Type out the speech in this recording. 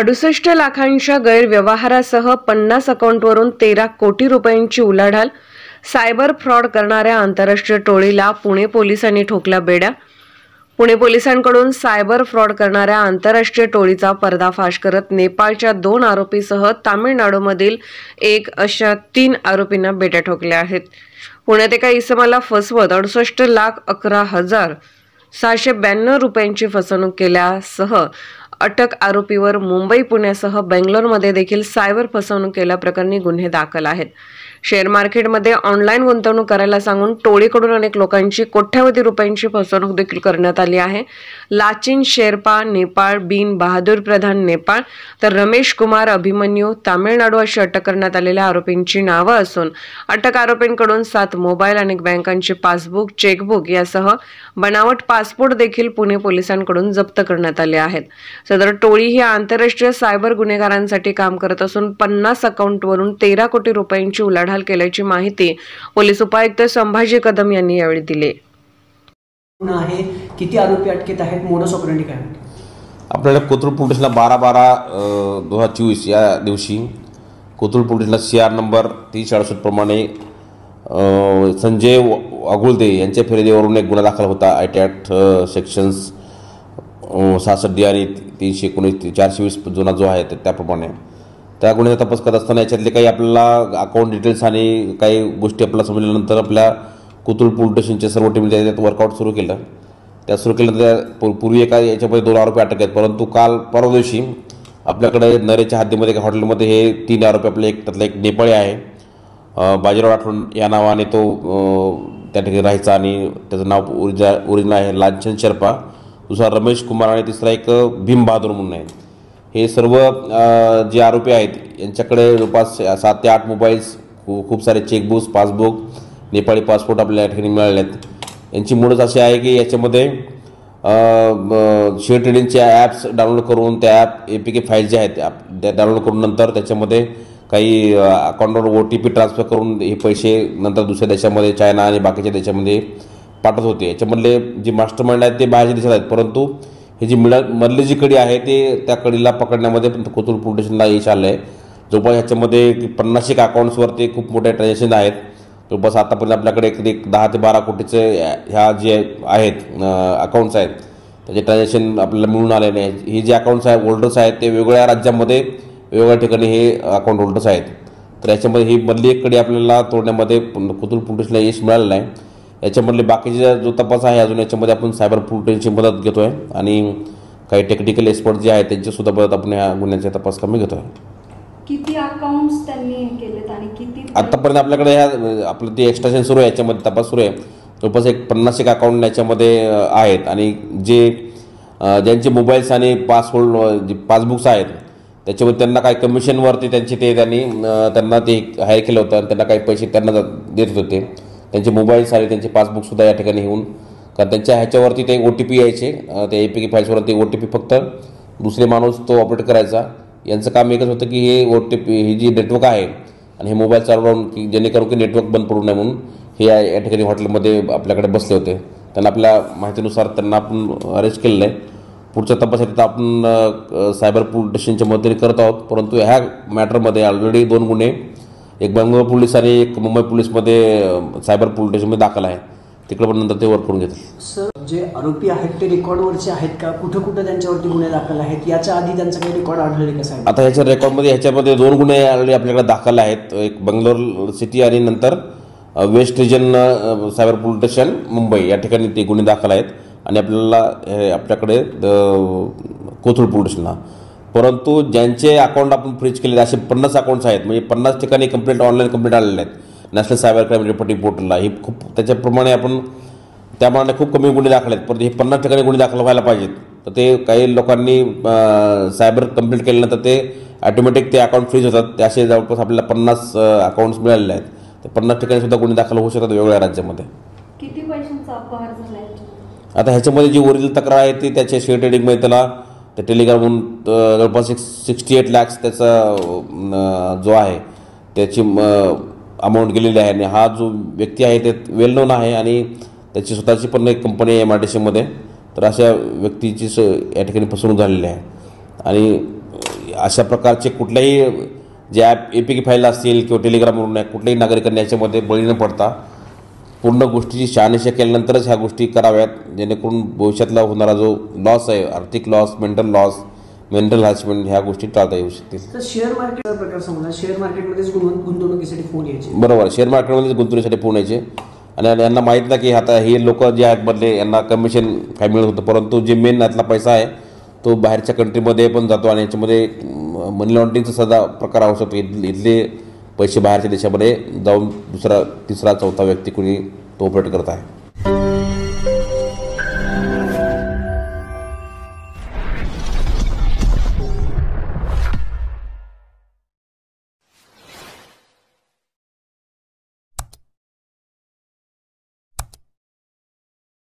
68 लाखांच्या गैरव्यवहारासह 50 अकाउंटवरून 13 कोटी रुपयांची उलाढाल. सायबर फ्रॉड करणाऱ्या आंतरराष्ट्रीय टोळीला पुणे पोलिसांनी ठोकल्या बेड्या. पुणे पोलिसांकडून सायबर फ्रॉड करणाऱ्या आंतरराष्ट्रीय टोळीचा पर्दाफाश करत नेपाळच्या 2 आरोपीसह तामिळनाडूमधील अशा 3 आरोपींना बेड्या ठोकल्या आहेत. पुण्यात एका इसमाला फसवत 68,11,692 रुपयांची फसवणूक केल्यासह अटक आरोपीवर मुंबई, पुण्यासह बेंगलोरमध्ये देखील सायबर फसवणूक केल्याप्रकरणी गुन्हे दाखल आहेत. शेअर मार्केटमध्ये ऑनलाईन गुंतवणूक करायला सांगून टोळीकडून अनेक लोकांची कोट्यावधी रुपयांची फसवणूक देखील करण्यात आली आहे. लाचिन शेर्पा नेपाळ, बीन बहादूर प्रधान नेपाळ, तर रमेश कुमार अभिमन्यू तामिळनाडू अशी अटक करण्यात आलेल्या आरोपींची नावं असून अटक आरोपींकडून 7 मोबाईल, अनेक बँकांची पासबुक, चेकबुक यासह बनावट पासपोर्ट देखील पुणे पोलिसांकडून जप्त करण्यात आले आहेत. सदर टोळी ही आंतरराष्ट्रीय सायबर गुन्हेगारांसाठी काम करत असून 50 अकाउंटवरून 13 कोटी रुपयांची उलाढाल केल्याची माहिती पोलीस उपायुक्त संभाजी कदम यांनी यावेळी दिली. किती आरोपी अटकेत आहेत, मोडस ऑपरेंडी काय? आपल्याला कोथरूड पोलीस स्टेशनला 12/12/2024 या दिवशी कोथरूड पोलीस स्टेशनला CR नंबर 368 प्रमाणे संजय अगुलदे यांच्या फिर्यादीवरून एक गुन्हा दाखल होता. IT ॲक्ट सेक्शन्स 66D आणि 319 420 जुना जो आहे त्याप्रमाणे त्या गुन्ह्याचा तपास करत असताना याच्यातले काही आपल्याला अकाउंट डिटेल्स आणि काही गोष्टी आपल्याला समजल्यानंतर आपल्या कोथरूड पोलीस स्टेशनचे सर्व टीमने त्याच्यात वर्कआउट सुरू केलं. त्या सुरू केल्यानंतर पूर्वी एका याच्यामध्ये 2 आरोपी अटक आहेत, परंतु काल परवा दिवशी आपल्याकडे नरेच्या हद्दीमध्ये एका हॉटेलमध्ये हे 3 आरोपी आपले त्यातला एक नेपाळी आहे बाजीराव राठोड या नावाने तो त्या ठिकाणी राहायचा आणि त्याचं नाव ओरिजिनल आहे लाचिन शेर्पा, दुसरा रमेश कुमार आणि तिसरा एक भीम बहादूर म्हणून आहे. हे सर्व जे आरोपी आहेत यांच्याकडे जवळपास 7 ते 8 मोबाईल्स, खूप सारे चेकबुक्स, पासबुक, नेपाळी पासपोर्ट आपल्या या ठिकाणी मिळाले आहेत. यांची मूळच अशी आहे की याच्यामध्ये शेअर ट्रेडिंगचे ॲप्स डाउनलोड करून त्या ॲप APK फाईल्स ज्या आहेत त्या डाउनलोड करून नंतर त्याच्यामध्ये काही अकाउंटवर OTP ट्रान्सफर करून हे पैसे नंतर दुसऱ्या देशामध्ये, चायना आणि बाकीच्या देशामध्ये पाठवत होते. याच्यामधले जे मास्टर माइंड आहेत ते बाहेरच्या देशात आहेत, परंतु ही जी मधली जी कडी आहे ते त्या कडीला पकडण्यामध्ये कोथरूड पोलीस स्टेशनला यश आलं आहे. जवळपास ह्याच्यामध्ये 50 अकाउंट्सवरती खूप मोठे ट्रान्झॅक्शन आहेत. जवळपास आतापर्यंत आपल्याकडे एक 10 ते 12 कोटीचे ह्या जे आहेत अकाउंट्स आहेत त्याचे ट्रान्झॅक्शन आपल्याला मिळून आलेले आहेत. हे जे अकाउंट्स आहेत होल्डर्स आहेत ते वेगवेगळ्या राज्यामध्ये वेगवेगळ्या ठिकाणी हे अकाउंट होल्डर्स आहेत. तर याच्यामध्ये ही मधली एक कडी आपल्याला तोडण्यामध्ये कोथरूड पोलीस स्टेशनला यश मिळालेलं आहे. याच्यामधले बाकीचे जो तपास आहे अजून याच्यामध्ये आपण सायबर पोलीसची मदत घेतो आहे आणि काही टेक्निकल एक्सपर्ट जे आहेत त्यांच्यासुद्धा मदत आपण ह्या गुन्ह्याचा तपास कमी घेतो आहे. किती अकाउंट्स त्यांनी केलेत आणि किती आतापर्यंत आपल्याकडे ह्या आपलं ते एक्स्ट्राशन सुरू आहे, याच्यामध्ये तपास सुरू आहे. जवळपास एक 50 अकाउंट याच्यामध्ये आहेत आणि जे ज्यांचे मोबाईल्स आणि जे पासबुक्स आहेत त्याच्यामध्ये त्यांना काही कमिशनवरती त्यांना ते हायर केलं होतं आणि त्यांना काही पैसे त्यांना देत होते. त्यांचे मोबाईल्स आणि त्यांचे पासबुकसुद्धा या ठिकाणी येऊन, कारण त्यांच्या ह्याच्यावरती ते OTP यायचे, त्या APK फाईल्सवरती OTP फक्त दुसरे माणूस तो ऑपरेट करायचा. यांचं काम एकच होतं की हे OTP ही जी नेटवर्क आहे आणि हे मोबाईल चालवून की जेणेकरून की नेटवर्क बंद पडू नये म्हणून हे या ठिकाणी हॉटेलमध्ये आपल्याकडे बसले होते. त्यांना आपल्या माहितीनुसार त्यांना आपण अरेस्ट केलेलं आहे. पुढच्या तपासासाठी आपण सायबर पोलीस स्टेशनच्या मदतीने करत आहोत, परंतु ह्या मॅटरमध्ये ऑलरेडी 2 गुन्हे, एक बेंगलोर पोलीस आणि एक मुंबई पोलीसमध्ये सायबर पोलीस स्टेशनमध्ये दाखल आहे. तिकडे पण नंतर ते वर्क करून घेतील. सर, जे आरोपी आहेत ते रेकॉर्डवरचे आहेत का? कुठं कुठं त्यांच्यावरती गुन्हे दाखल आहेत? याच्या आधी त्यांचा काही रेकॉर्ड आढळले का साहेब? आता ह्याच्यामध्ये 2 गुन्हे ऑलरेडी आपल्याकडे दाखल आहेत. एक बेंगलोर सिटी आणि नंतर west region cyber police station Mumbai या ठिकाणी ते गुन्हे दाखल आहेत आणि आपल्याकडे कोथरूड पोलीस स्टेशनला. परंतु ज्यांचे अकाउंट आपण फ्रीज केले असे 50 अकाउंट्स आहेत, म्हणजे 50 ठिकाणी ऑनलाईन कंप्लेंट आलेल्या आहेत नॅशनल सायबर क्राईम रिपोर्टिंग पोर्टलला. ही खूप त्याच्याप्रमाणे त्याप्रमाणे खूप कमी गुन्हे दाखल आहेत, परंतु हे 50 ठिकाणी गुन्हे दाखल व्हायला पाहिजेत. तर ते काही लोकांनी सायबर कंप्लेंट केल्यानंतर ते ऑटोमॅटिक ते अकाउंट फ्रीज होतात. ते असे जवळपास आपल्याला 50 अकाउंट्स मिळालेले आहेत. ते 50 ठिकाणी सुद्धा गुन्हे दाखल होऊ शकतात वेगवेगळ्या राज्यामध्ये. किती पैशांचा अपहार झाला आहे? आता ह्याच्यामध्ये जी ओरिजिनल तक्रार आहे ती त्याच्या शेअर ट्रेडिंगमध्ये त्याला त्या टेलिग्रामहून जवळपास 68 लाख त्याचा जो आहे त्याची अमाऊंट गेलेली आहे आणि हा जो व्यक्ती आहे ते वेल नोन आहे आणि त्याची स्वतःची पण एक कंपनी आहे MIDC मध्ये. तर अशा व्यक्तीची या ठिकाणी फसवणूक झालेली आहे आणि अशा प्रकारचे कुठल्याही जे ॲप APK फाईल असतील किंवा टेलिग्रामवरून कुठल्याही नागरिकांनी याच्यामध्ये बळी न पडता पूर्ण गोष्टीची शहानिशा केल्यानंतरच ह्या गोष्टी कराव्यात, जेणेकरून भविष्यातला होणारा जो लॉस आहे, आर्थिक लॉस, मेंटल हॅरॅसमेंट, ह्या गोष्टी टाळता येऊ शकतील. तर शेअर मार्केटचा प्रकार समजा शेअर मार्केटमध्येच गुंतवणुकीसाठी फोन यायचे. बरोबर, शेअर मार्केटमध्येच गुंतवणुकीसाठी फोन यायचे आणि यांना माहीत नाही की आता हे लोक जे आहेत बदले यांना कमिशन काय मिळत होतं, परंतु जे मेन यातला पैसा आहे तो बाहेरच्या कंट्रीमध्ये पण जातो आणि याच्यामध्ये मनी लॉन्ड्रिंगचा सध्या प्रकार होऊ शकतो. इथले पैसे बाहेरच्या देशामध्ये जाऊन दुसरा, तिसरा, चौथा व्यक्ती कोणी तो ऑपरेट करत आहे.